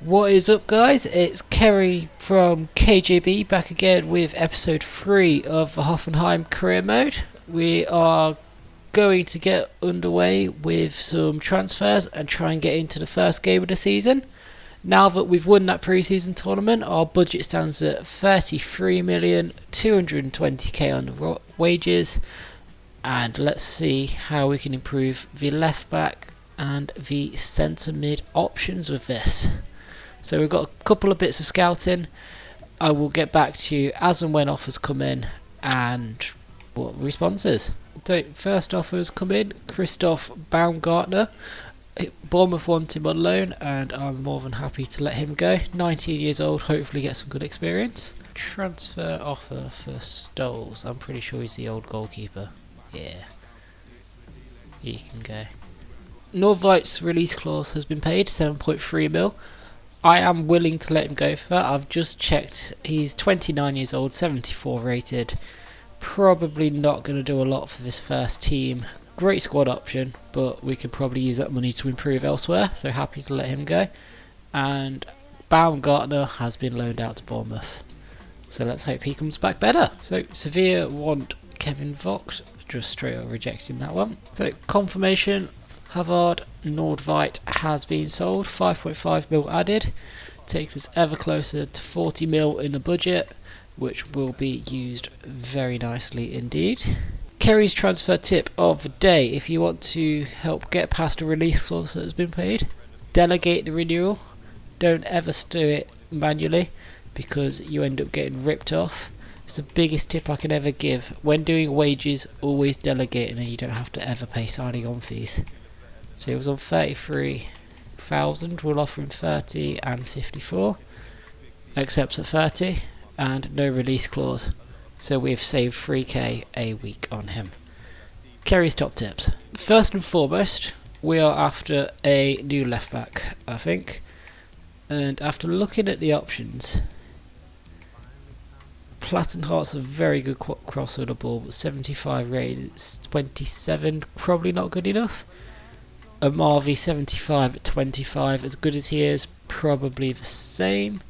What is up, guys? It's Kerry from KJB back again with episode 3 of the Hoffenheim career mode. We are going to get underway with some transfers and try and get into the first game of the season. Now that we've won that pre-season tournament, our budget stands at 33,220,000 on the wages, and let's see how we can improve the left back and the centre mid options with this. So we've got a couple of bits of scouting. I will get back to you as and when offers come in and what responses. So first offers come in. Christoph Baumgartner. Bournemouth want him on loan and I'm more than happy to let him go. 19 years old, hopefully get some good experience. Transfer offer for Stoles. I'm pretty sure he's the old goalkeeper. Yeah. He can go. Norvight's release clause has been paid, 7.3 mil. I am willing to let him go for that. I've just checked. He's 29 years old, 74 rated. Probably not going to do a lot for this first team. Great squad option, but we could probably use that money to improve elsewhere. So happy to let him go. And Baumgartner has been loaned out to Bournemouth. So let's hope he comes back better. So Sevilla want Kevin Vogt. Just straight up rejecting that one. So confirmation. Havard Nordveit has been sold, 5.5 mil added, takes us ever closer to 40 mil in the budget, which will be used very nicely indeed. Kerry's transfer tip of the day: if you want to help get past a release clause that has been paid, delegate the renewal. Don't ever do it manually because you end up getting ripped off. It's the biggest tip I can ever give. When doing wages, always delegate and then you don't have to ever pay signing on fees. So he was on 33,000, we'll offer him 30 and 54. Accepts at 30 and no release clause. So we've saved 3k a week on him. Kerry's top tips. First and foremost, we are after a new left back, I think. And after looking at the options, Plattenhart's a very good crosser of the ball, but 75 rated, 27, probably not good enough. Amarvi 75 at 25, as good as he is, probably the same.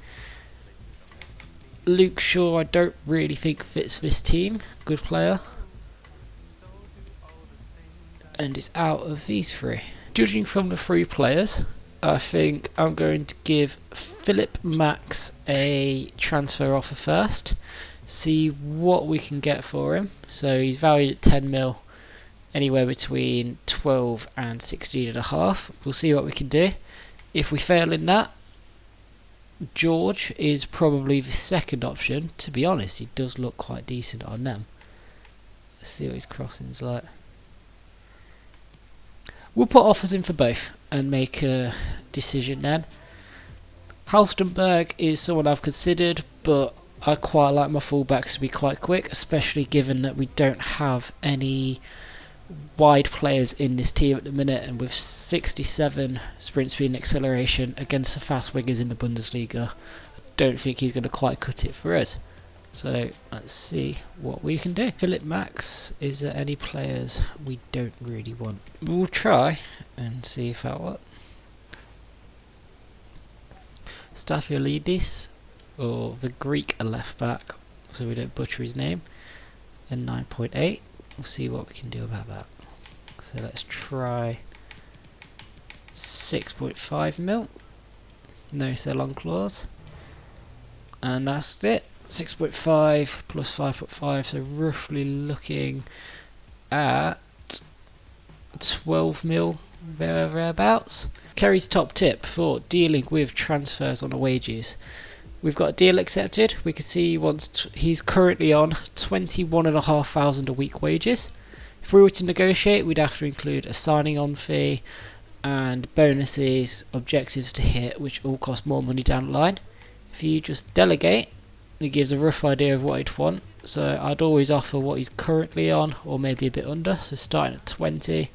Luke Shaw I don't really think fits this team, good player. And it's out of these three. Judging from the three players, I think I'm going to give Philip Max a transfer offer first. See what we can get for him. So he's valued at 10 mil. Anywhere between 12 and 16 and a half. We'll see what we can do. If we fail in that, George is probably the second option. To be honest, he does look quite decent on them. Let's see what his crossing's like. We'll put offers in for both and make a decision then. Halstenberg is someone I've considered, but I quite like my fullbacks to be quite quick, especially given that we don't have any wide players in this team at the minute, and with 67 sprint speed and acceleration against the fast wingers in the Bundesliga, I don't think he's going to quite cut it for us. So let's see what we can do. Philip Max, is there any players we don't really want? We'll try and see if that works. Staphylidis, or the Greek left back, so we don't butcher his name, and 9.8. We'll see what we can do about that. So let's try 6.5 mil. No sell on clause. And that's it. 6.5 plus 5.5. So roughly looking at 12 mil thereabouts. Kerry's top tip for dealing with transfers on the wages. We've got a deal accepted. We can see he's currently on 21,500 a week wages. If we were to negotiate, we'd have to include a signing on fee and bonuses, objectives to hit, which all cost more money down the line. If you just delegate, it gives a rough idea of what he'd want. So I'd always offer what he's currently on, or maybe a bit under. So starting at 20,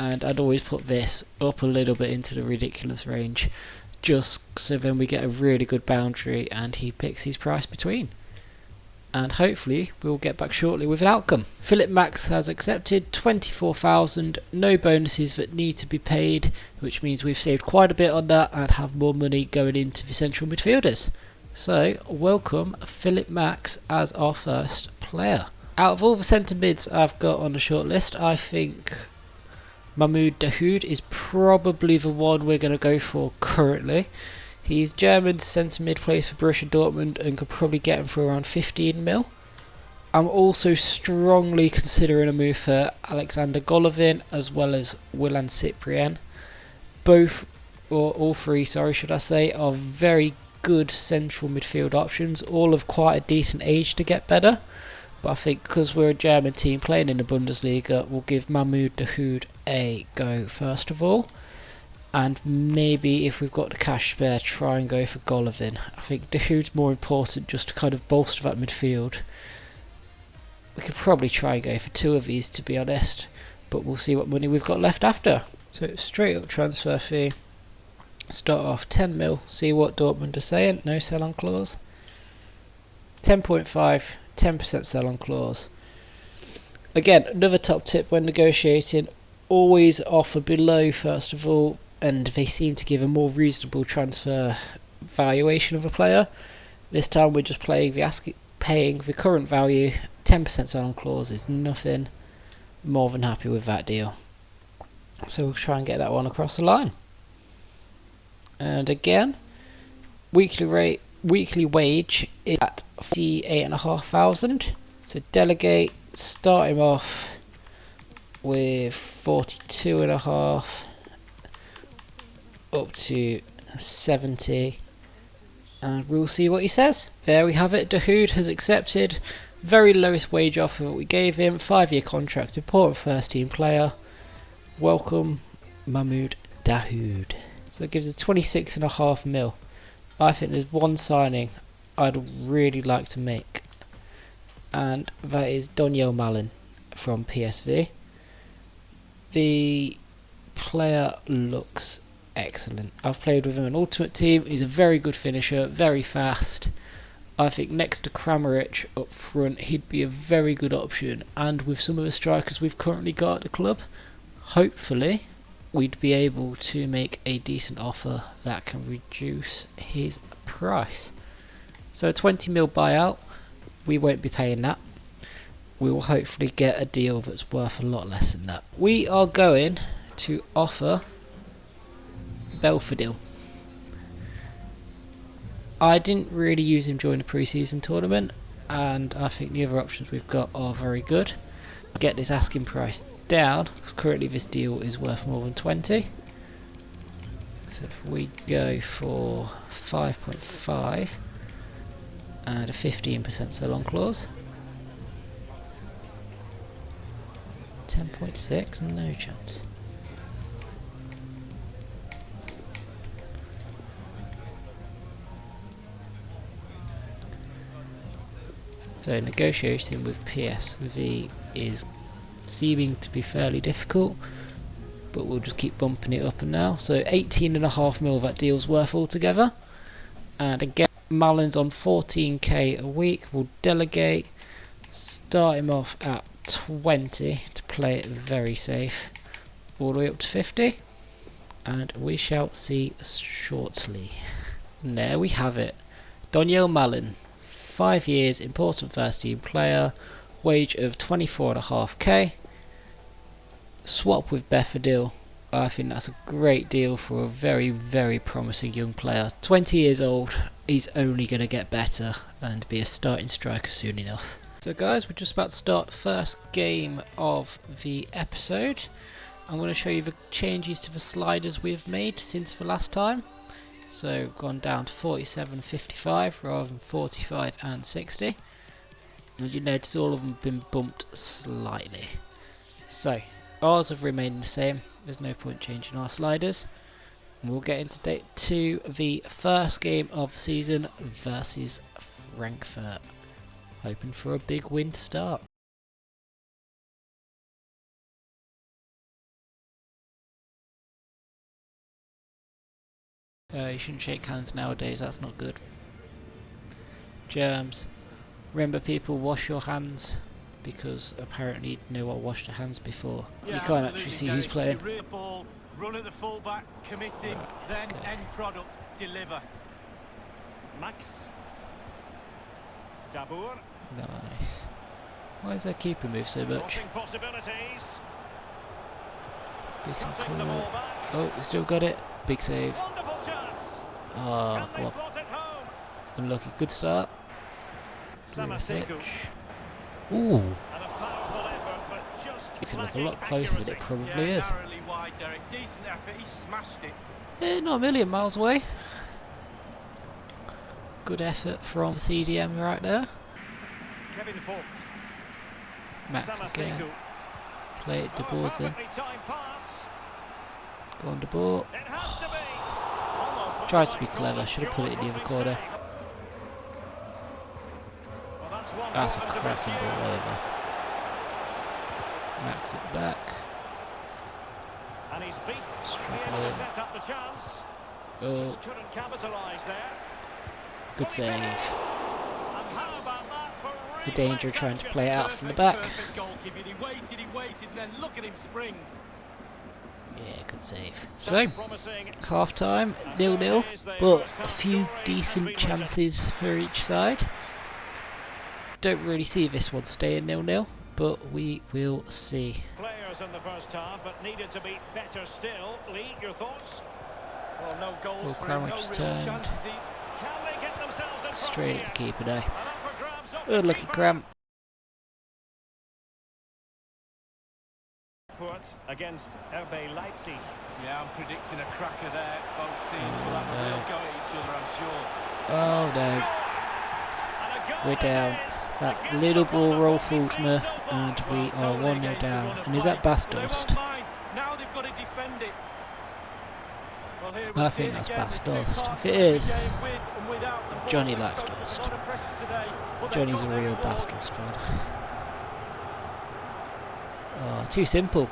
and I'd always put this up a little bit into the ridiculous range, just so then we get a really good boundary and he picks his price between. and hopefully we'll get back shortly with an outcome. Philip Max has accepted 24,000, no bonuses that need to be paid, which means we've saved quite a bit on that and have more money going into the central midfielders. So welcome Philip Max as our first player. Out of all the centre mids I've got on the short list, I think Mahmoud Dahoud is probably the one we're going to go for currently. He's German centre mid, plays for Borussia Dortmund and could probably get him for around 15 mil. I'm also strongly considering a move for Alexander Golovin as well as Willan Cyprien. Both, or all three, sorry, should I say, are very good central midfield options, all of quite a decent age to get better. But I think because we're a German team playing in the Bundesliga, we'll give Mahmoud Dahoud a go first of all. And maybe if we've got the cash spare, try and go for Golovin. I think Dahoud's more important just to kind of bolster that midfield. We could probably try and go for two of these, to be honest. But we'll see what money we've got left after. So straight up transfer fee. Start off 10 mil. See what Dortmund are saying. No sell on clause. 10.5. 10% sell on clause. Again, another top tip when negotiating. Always offer below first of all. And they seem to give a more reasonable transfer valuation of a player. This time we're just paying the current value. 10% sell on clause is nothing. More than happy with that deal. So we'll try and get that one across the line. And again, weekly wage is at 48,500. So delegate, start him off with 42.5. Up to 70, and we'll see what he says. There we have it. Dahoud has accepted. Very lowest wage offer that we gave him. 5-year contract. Important first team player. Welcome Mahmoud Dahoud. So it gives us 26.5 mil. I think there's one signing I'd really like to make, and that is Daniel Malin from PSV. The player looks excellent. I've played with him in Ultimate Team. He's a very good finisher, very fast. I think next to Kramaric up front, he'd be a very good option. And with some of the strikers we've currently got at the club, hopefully we'd be able to make a decent offer that can reduce his price. So a 20 mil buyout, we won't be paying that. We will hopefully get a deal that's worth a lot less than that. We are going to offer Belfodil. I didn't really use him during the pre-season tournament, and I think the other options we've got are very good. I'll get this asking price down because currently this deal is worth more than 20. So if we go for 5.5 and a 15% sell-on clause, 10.6, no chance. So negotiating with PSV is seeming to be fairly difficult, but we'll just keep bumping it up and now. So 18.5 mil that deal's worth altogether. And again, Malin's on 14k a week. We'll delegate, start him off at 20 to play it very safe, all the way up to 50, and we shall see shortly. And there we have it. Daniel Malin. 5 years, important first team player, wage of 24.5k. Swap with Belfodil. I think that's a great deal for a very, very promising young player. 20 years old, he's only going to get better and be a starting striker soon enough. So guys, we're just about to start the first game of the episode. I'm going to show you the changes to the sliders we've made since the last time. So gone down to 47.55 rather than 45 and 60. And you notice all of them have been bumped slightly. So ours have remained the same. There's no point changing our sliders. And we'll get into the first game of the season versus Frankfurt. Hoping for a big win to start. You shouldn't shake hands nowadays, that's not good. Germs. Remember, people, wash your hands, because apparently no one washed their hands before. Yeah, you can't actually see who's playing. Ball, run at the fullback, committing, then end product, deliver. Max. Dabur. Nice. Why is their keeper move so much? Oh, he still got it. Big save. Oh, go on. Unlucky. Good start. Ooh. It's going to look a lot closer than it probably is. Not a million miles away. Good effort from the CDM right there. Max again. Play it, De Boer's in. Go on, De Boer. Tried to be clever, should have put it in the other corner. That's a cracking ball over. Max it back. Struggling. Oh. Good save. The danger of trying to play it out from the back. Yeah, good save. So, half time, 0-0, but a few decent chances for each side. Don't really see this one staying 0-0, but we will see. Players in the first half, but needed to be better still. Lee, your thoughts? Well, no goals. Well, Cranwich just turned straight at the keeper now. Unlucky Cram. Against RB Leipzig. Yeah, I'm predicting a cracker there. Both teams will have a real go at each other, I'm sure. Oh no. We're down. That little ball roll fooled me, and we are 1-0 down. And is that Bastos? Now they've got to defend it. I think that's Bastos. If it is, Johnny likes dust. Johnny's a real Bastos fan. Oh, too simple.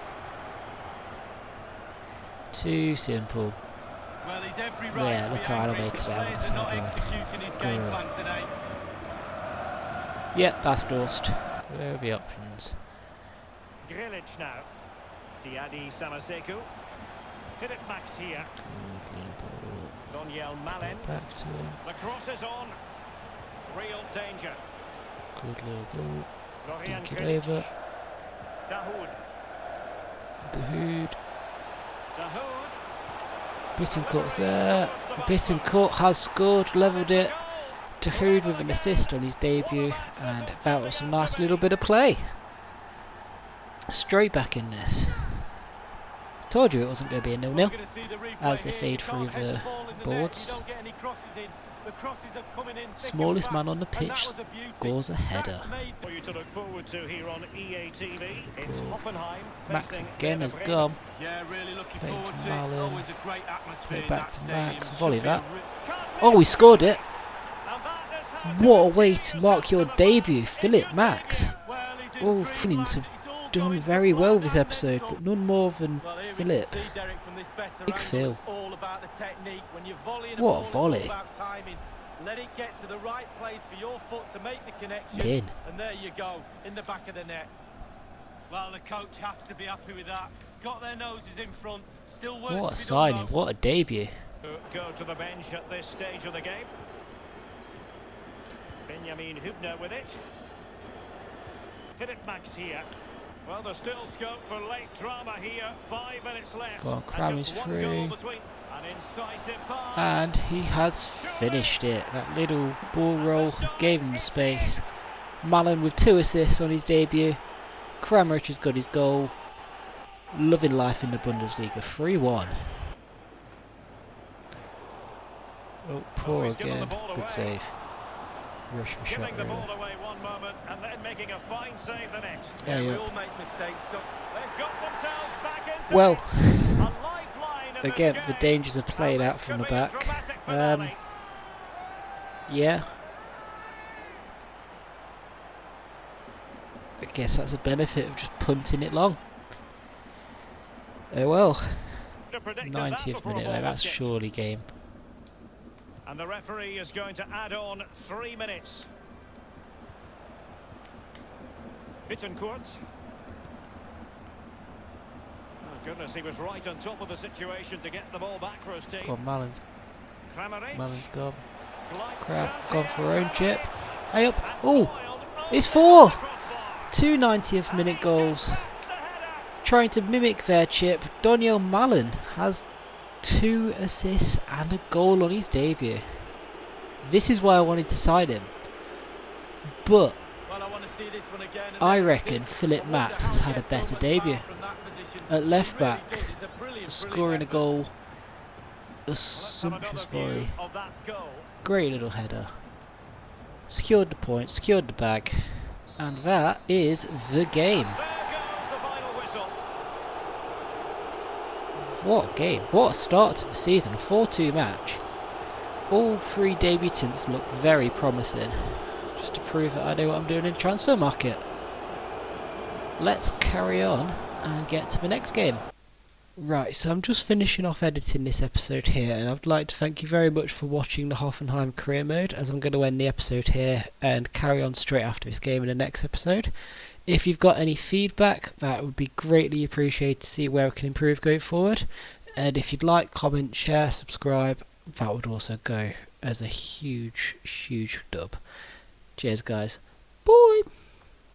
Too simple. Yeah, look how animated I am on the sideline. Good. Yep, Bastos. Where are the options? Grilic now. Diadi Samaseku. Philip Max here. Doniel Malen. Back to him. The cross is on. Real danger. Good little ball. Dorian Dink it over. Dahoud. Dahoud. Bittencourt's there. Bittencourt has scored, levelled it. Dahoud with an assist on his debut, and that was a nice little bit of play. Straight back in this. Told you it wasn't going to be a 0-0 as they fade through the boards. Smallest man on the pitch scores a header. Max again has gone. Playing to Malin. Play back to Max. Volley that. Oh, he scored it. What a way to mark your debut, Philip Max. All Finns have done very well this episode, but none more than Philip. Big Phil. What a volley. Let it get to the right place for your foot to make the connection. In. And there you go, in the back of the net. Well, the coach has to be happy with that. Got their noses in front. Still works. What a signing, what a debut. Go to the bench at this stage of the game. Benjamin Hübner with it. Philip Max here. Well, there's still scope for late drama here. 5 minutes left. Go on, Cram is free. An incisive pass. And he has finished it. That little ball roll has gave him space. Malin with 2 assists on his debut. Kramrich has got his goal. Loving life in the Bundesliga. 3-1. Oh, poor again. Good save. Rush for shot, really. Yeah, yeah. Well, again, the dangers of playing out from the back. Yeah. I guess that's a benefit of just punting it long. Oh well. 90th minute though, that's surely game. And the referee is going to add on 3 minutes. Bittencourt. Oh goodness, he was right on top of the situation to get the ball back for his team. Go on, Mallin's Kramaric. gone. Blind Crab chance gone here, for her own chip. Kramaric. Hey up. And Oh, foiled. it's Oh, 4. the crossbar. 2 90th minute goals. Trying to mimic their chip, Daniel Mallin has 2 assists and a goal on his debut. This is why I wanted to sign him. But Well, I want to see this one again. I reckon Philip Max has had a better debut. At left back, scoring a goal, a sumptuous volley, Of that goal. great little header. Secured the point, secured the bag, and that is the game. There goes the final whistle. What a game, what a start to the season, 4-2 match. All 3 debutants look very promising, just to prove that I know what I'm doing in the transfer market. Let's carry on and get to the next game. Right, so I'm just finishing off editing this episode here, and I'd like to thank you very much for watching the Hoffenheim career mode, as I'm going to end the episode here and carry on straight after this game in the next episode. If you've got any feedback, that would be greatly appreciated to see where we can improve going forward. And if you'd like, comment, share, subscribe, that would also go as a huge, huge dub. Cheers guys. Bye!